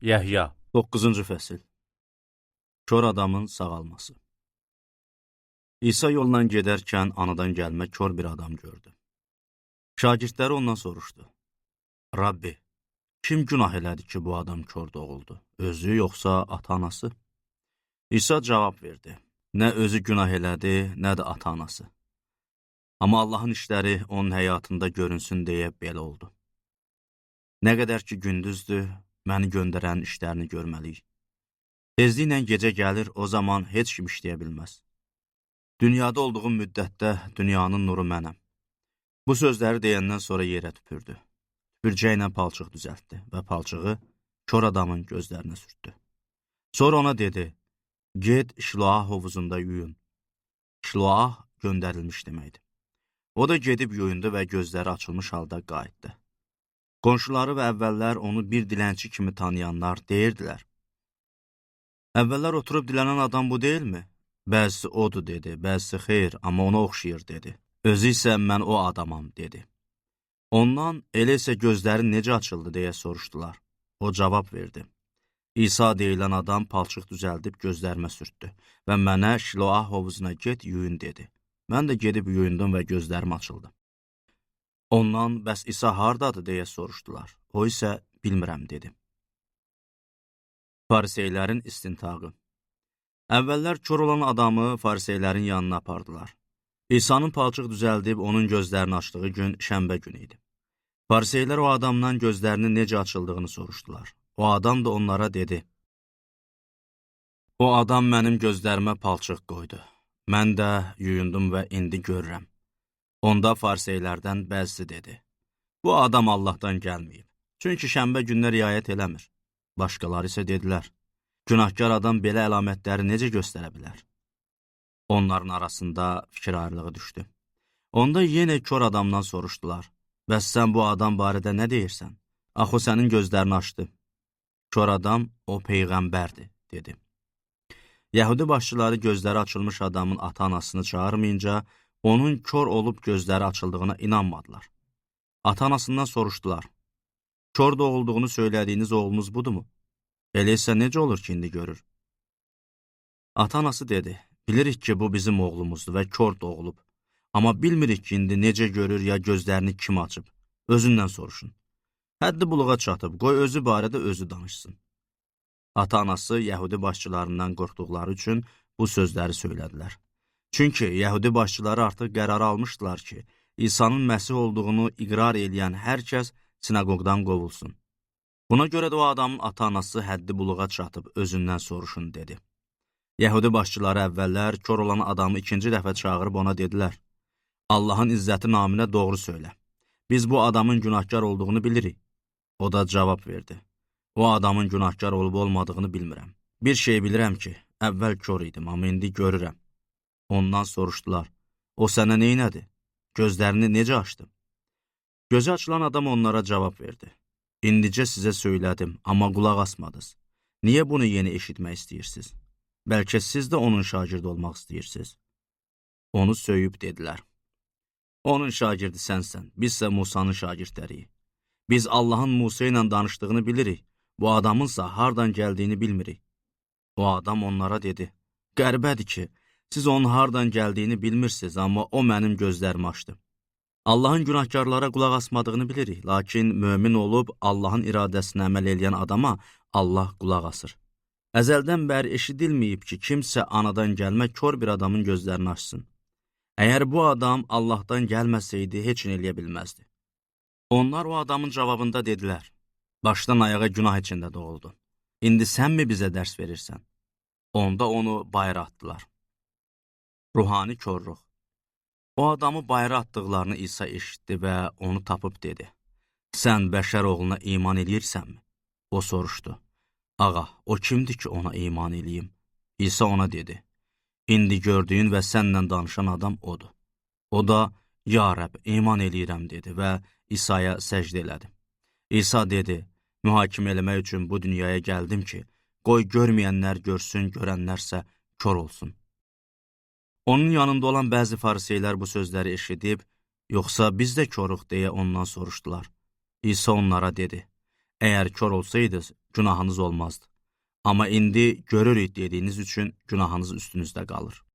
Yəhya 9-cu fəsil. Kör adamın sağalması. İsa yolla gedərkən anadan gəlmə kör bir adam gördü. Şagirdləri ondan soruşdu. Rabbi, kim günah elədi ki, bu adam kör doğuldu? Özü yoxsa ata-anası? İsa cavab verdi. Nə özü günah elədi, nə də ata-anası. Amma Allahın işləri onun həyatında görünsün deyə belə oldu. Nə qədər ki gündüzdür, məni göndərən işlərini görməliyik. Tezliklə gecə gəlir, o zaman heç kim işləyə bilməz. Dünyada olduğum müddətdə dünyanın nuru mənəm. Bu sözləri deyəndən sonra yerə tüpürdü. Tüpürcəklə palçıq düzəltdi və palçığı kör adamın gözlərinə sürtdü. Sonra ona dedi, get Şiloah hovuzunda yuyun. Şiloah göndərilmiş deməkdir. O da gedib yuyundu və gözləri açılmış halda qayıtdı. Qonşuları və əvvəllər onu bir dilənçi kimi tanıyanlar deyirdilər. Əvvəllər oturub dilənən adam bu deyilmi? Bəzisi odur dedi, bəzisi xeyr, amma ona oxşayır dedi. Özü isə mən o adamam dedi. Ondan elə isə gözləri necə açıldı deyə soruşdular. O cavab verdi. İsa deyilən adam palçıq düzəldib gözlərimə sürtdü və mənə Şiloah hovuzuna get yuyun dedi. Mən də gedib yuyundum və gözlərim açıldı. Ondan bəs İsa hardadır deyə soruşdular. O isə bilmirəm dedi. Fariseylərin istintaqı. Əvvəllər kör olan adamı fariseylərin yanına apardılar. İsa'nın palçıq düzəldib onun gözlərini açdığı gün şənbə günü idi. Fariseylər o adamdan gözlərinin necə açıldığını soruşdular. O adam da onlara dedi. O adam mənim gözlərimə palçıq qoydu. Mən də yuyundum və indi görürəm. Onda fariseylərdən bəzisi dedi. Bu adam Allahdan gəlməyib. Çünki şənbə gününə riayət eləmir. Başqaları isə dedilər. Günahkar adam belə əlamətləri necə göstərə bilər? Onların arasında fikir ayrılığı düşdü. Onda yenə kör adamdan soruşdular. Bəs sən bu adam barədə nə deyirsən? Axı sənin gözlərini açdı. Kör adam, o peyğəmbərdir, dedi. Yəhudi başçıları gözləri açılmış adamın ata-anasını çağırmayınca, onun kör olub gözləri açıldığına inanmadılar. Ata-anasından soruşdular. Kör doğulduğunu söylədiyiniz oğlunuz budumu? Elə isə necə olur ki, indi görür? Ata-anası dedi, bilirik ki, bu bizim oğlumuzdur və kör doğulub. Amma bilmirik ki, indi necə görür ya gözlərini kim açıb? Özündən soruşun. Həddi buluğa çatıb, qoy özü barədə özü danışsın. Ata-anası Yəhudi başçılarından qorxduqları üçün bu sözləri söylədilər. Çünki Yəhudi başçıları artıq qərar almışdılar ki, İsa'nın Məsih olduğunu iqrar eləyən hər kəs sinagogdan qovulsun. Buna görə də o adamın ata-anası həddi buluğa çatıb özündən soruşun, dedi. Yəhudi başçıları əvvəllər kör olan adamı ikinci dəfə çağırıb ona dedilər. Allahın izzəti naminə doğru söylə. Biz bu adamın günahkar olduğunu bilirik. O da cavab verdi. O adamın günahkar olub olmadığını bilmirəm. Bir şey bilirəm ki, əvvəl kör idim, amma indi görürəm. Ondan soruşdular. O sənə neynədi? Gözlərini necə açdı? Gözü açılan adam onlara cavab verdi. İndicə sizə söylədim, amma qulaq asmadınız. Niyə bunu yeni eşitmək istəyirsiniz? Bəlkə siz də onun şagirdi olmaq istəyirsiniz. Onu söyüb dedilər. Onun şagirdi sənsən, bizsə Musanın şagirdləriyik. Biz Allahın Musa ilə danışdığını bilirik, bu adamınsa hardan gəldiyini bilmirik. O adam onlara dedi, qəribədir ki, siz onun hardan gəldiyini bilmirsiniz, amma o mənim gözlərimi açdı. Allahın günahkarlara qulaq asmadığını bilirik, lakin mömin olub Allahın iradəsinə əməl eləyən adama Allah qulaq asır. Əzəldən bəri eşidilməyib ki, kimsə anadan gəlmə kör bir adamın gözlərini açsın. Əgər bu adam Allahdan gəlməsəydi, heç nə eləyə bilməzdi. Onlar o adamın cavabında dedilər, başdan ayağa günah içində doğuldu. İndi sən mi bizə dərs verirsən? Onda onu bayıra atdılar. Ruhani körlük. O adamı bayıra atdıqlarını İsa eşitdi və onu tapıb dedi. Sən bəşər oğluna iman edirsənmi? O soruşdu. Ağa, o kimdir ki ona iman eləyim? İsa ona dedi. İndi gördüyün və sənlə danışan adam odur. O da, ya Rəbb, iman eləyirəm dedi və İsa'ya səcdə elədi. İsa dedi, mühakimə eləmək üçün bu dünyaya gəldim ki, qoy görməyənlər görsün, görənlərsə kör olsun. Onun yanında olan bəzi fariseylər bu sözləri eşidib, yoxsa biz də körük deyə ondan soruşdular. İsa onlara dedi, Əgər kör olsaydınız, günahınız olmazdı. Amma indi görürük dediyiniz üçün günahınız üstünüzdə qalır.